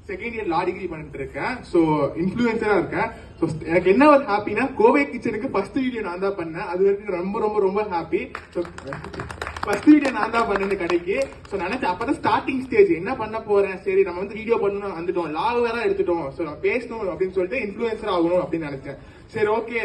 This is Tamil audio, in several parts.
செகண்ட் இயர் லா டிகிரி பண்ணிட்டு இருக்கேன். ஸோ இன்ஃபுளுசரா இருக்கேன். ஸோ எனக்கு என்ன ஒரு ஹாப்பினா கோவை கிச்சனுக்கு ஃபர்ஸ்ட் வீடியோ நான் தான் பண்ணேன். அது வரைக்கும் ரொம்ப ரொம்ப ரொம்ப ஹாப்பி. ஸோ ஃபர்ஸ்ட் வீடியோ நான் தான் பண்ணேன் கடைக்கு. ஸோ நினைச்சேன் அப்பதான் ஸ்டார்டிங் ஸ்டேஜ் என்ன பண்ண போறேன். சரி நம்ம வந்து வீடியோ பண்ணணும் வந்துட்டோம், லா வேற எடுத்துட்டோம், ஸோ நான் பேசணும் அப்படின்னு சொல்லிட்டு இன்ஃபுளுசர் ஆகணும் அப்படின்னு நினைச்சேன். சரி ஓகே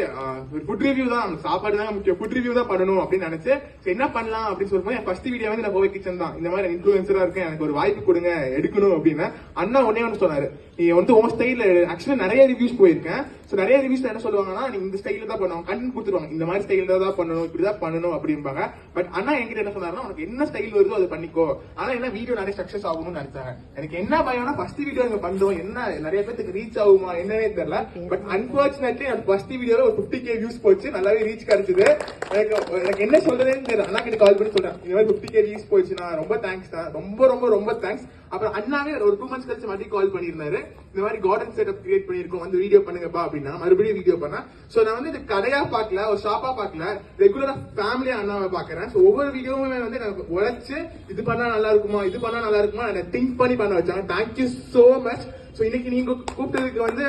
ஃபுட் ரிவ்யூ தான், சாப்பாடு தான் முக்கியம், ஃபுட் ரிவ்யூ தான் பண்ணணும் அப்படின்னு நினைச்சேன். என்ன பண்ணலாம் அப்படின்னு சொல்லும்போது என் ஃபர்ஸ்ட் வீடியோ வந்து நான் கோவை கிச்சன் தான், இந்த மாதிரி இன்ஃபுளுசரா இருக்கேன், எனக்கு ஒரு வாய்ப்பு கொடுங்க எடுக்கணும் அப்படின்னு. அண்ணா ஒன்னே ஒன்று சொன்னாரு, நீ வந்து உன் ஸ்டைல ஆக்சுவலா நிறைய ரிவ்யூஸ் போயிருக்கேன். ஸோ நிறைய ரிவ்யூஸ் என்ன சொல்லுவாங்கன்னா நீங்க இந்த ஸ்டைல தான் பண்ணுவாங்க, கண்டு கொடுத்துருவாங்க, இந்த மாதிரி ஸ்டைல தான் பண்ணணும், இப்படிதான் பண்ணணும் அப்படிம்பாங்க. பட் அண்ணா என்கிட்ட என்ன சொன்னாருன்னா உனக்கு என்ன ஸ்டைல் வருதோ அதை பண்ணிக்கோ, ஆனா என்ன வீடியோ நிறைய சக்சஸ் ஆகணும்னு நினைச்சாங்க. எனக்கு என்ன பயம்னா ஃபர்ஸ்ட் வீடியோ இங்க பண்றோம், என்ன நிறைய பேருக்கு ரீச் ஆகுமா என்னன்னே தெரியல. பட் அன்பார்ச்சுனேட்லி அந்த ஃபர்ஸ்ட் வீடியோல ஒரு 50K வியூஸ் போச்சு, நல்லாவே ரீச் கிடைச்சது. எனக்கு என்ன சொல்றதுன்னு தெரியல. அண்ணா கிட்ட கால் பண்ணி சொல்றேன் இந்த மாதிரி 50K ரீச் போச்சுன்னா ரொம்ப தேங்க்ஸ் தான், ரொம்ப ரொம்ப ரொம்ப தேங்க்ஸ். அப்புறம் அண்ணாவே ஒரு 2 months கழிச்சு மறுபடியும் கால் பண்ணியிருந்தாரு, இந்த மாதிரி கார்டன் செட்டப் கிரியேட் பண்ணிருக்கோம், வந்து வீடியோ பண்ணுங்கப்பா அப்படின்னா மறுபடியும் வீடியோ பண்ணேன். சோ நான் வந்து இது கடையா பாக்கல, ஒரு ஷாப்பா பாக்கல, ரெகுலரா ஃபேமிலியா அண்ணாவை பாக்குறேன். சோ ஒவ்வொரு வீடியோவுமே வந்து எனக்கு உழைச்சு இது பண்ணா நல்லா இருக்குமா, இது பண்ணா நல்லா இருக்குமா எனக்கு திங்க் பண்ணி பண்ண வச்சாங்க. Thank you so much. சோ இன்னைக்கு நீங்க கூப்பிட்டதுக்கு வந்து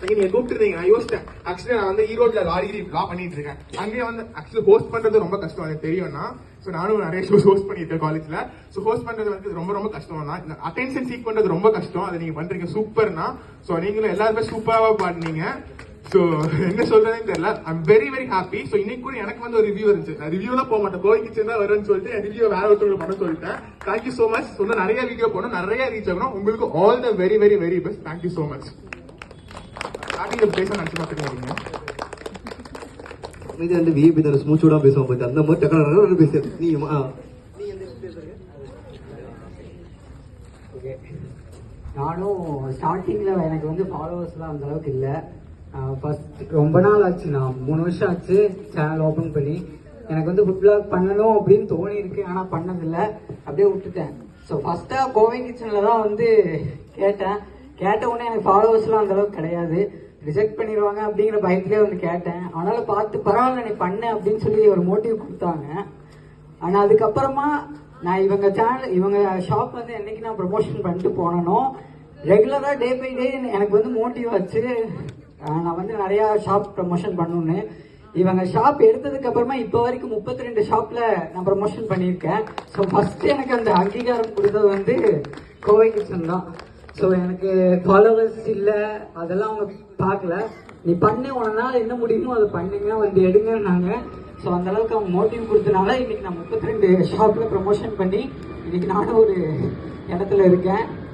நீங்க கூப்பிட்டுருந்தீங்க, நான் யோசிச்சேன். ஆக்சுவலி நான் வந்து ஈரோட்ல லா பண்ணிட்டு இருக்கேன். அங்கேயே வந்து ஆக்சுவலி ஹோஸ்ட் பண்றது ரொம்ப கஷ்டம், எனக்கு தெரியும்னா. ஸோ நானும் நிறைய ஷோஸ் ஹோஸ்ட் பண்ணிருக்கேன் காலேஜ்ல. ஸோ ஹோஸ்ட் பண்றது வந்து ரொம்ப ரொம்ப கஷ்டம் தான். அட்டென்ஷன் சீக் பண்றது ரொம்ப கஷ்டம், அதை நீங்க பண்றீங்க சூப்பர்னா. ஸோ நீங்களும் எல்லாருமே சூப்பராவா பாடுனீங்க. ஸோ என்ன சொல்றதுன்னு தெரியல. I'm very very happy. So இன்னைக்கு கூட எனக்கு வந்து ஒரு ரிவ்யூ இருந்துச்சு, நான் ரிவ்யூ தான் போக மாட்டேன், கோவை கிச்சன் தான் வரும்னு சொல்லிட்டு ரிவ்யூ வேற ஒருத்தவங்க பண்ண சொல்லிட்டேன். Thank you so much. சொன்ன நிறைய வீடியோ போனோம், நிறைய ரீச் ஆகணும். உங்களுக்கு all the very very very best. Thank you so much. இது வந்து விஐபி தான் ஸ்மூச்சோட பேசுவோம், பட் அந்த மாதிரி டக்குனு பேசுறது நீ நானும் ஸ்டார்டிங்ல எனக்கு வந்து ஃபாலோவர்ஸ்லாம் அந்த அளவுக்கு இல்லை. ஃபர்ஸ்ட் ரொம்ப நாள் ஆச்சு, நான் 3 வருஷம் ஆச்சு சேனல் ஓப்பன் பண்ணி. எனக்கு வந்து ஃபுட் பிளாக் பண்ணணும் அப்படின்னு தோணி இருக்கு, ஆனால் பண்ணதில்லை, அப்படியே விட்டுட்டேன். ஸோ ஃபர்ஸ்டா கோவை கிச்சனில் தான் வந்து கேட்ட உடனே எனக்கு ஃபாலோவர்ஸ்லாம் அந்த அளவுக்கு கிடையாது, ரிஜெக்ட் பண்ணிடுவாங்க அப்படிங்கிற பயத்திலே வந்து கேட்டேன். அதனால பார்த்து பரவாயில்ல நீ பண்ணு அப்படின்னு சொல்லி ஒரு மோட்டிவ் கொடுத்தாங்க. ஆனால் அதுக்கப்புறமா நான் இவங்க ஷாப் வந்து என்னைக்கு நான் ப்ரமோஷன் பண்ணிட்டு போனனோ ரெகுலராக டே பை டே எனக்கு வந்து மோட்டிவ் ஆச்சு நான் வந்து நிறையா ஷாப் ப்ரமோஷன் பண்ணணுன்னு. இவங்க ஷாப் எடுத்ததுக்கு அப்புறமா இப்போ வரைக்கும் 32 ஷாப்ல நான் ப்ரமோஷன் பண்ணியிருக்கேன். ஸோ ஃபர்ஸ்ட் எனக்கு அந்த அங்கீகாரம் கொடுத்தது வந்து கோவை கிச்சன் தான். ஸோ எனக்கு ஃபாலோவர்ஸ் இல்லை, அதெல்லாம் அவங்க பார்க்கல, நீ பண்ணு உன்னால என்ன முடியுமோ அதை பண்ணுங்க வந்து எடுங்கன்னாங்க. ஸோ அந்த அளவுக்கு அவங்க மோட்டிவ் கொடுத்தனால இன்னைக்கு நான் 32 ஷாப்ல ப்ரமோஷன் பண்ணி இன்னைக்கு நானும் ஒரு இடத்துல இருக்கேன்.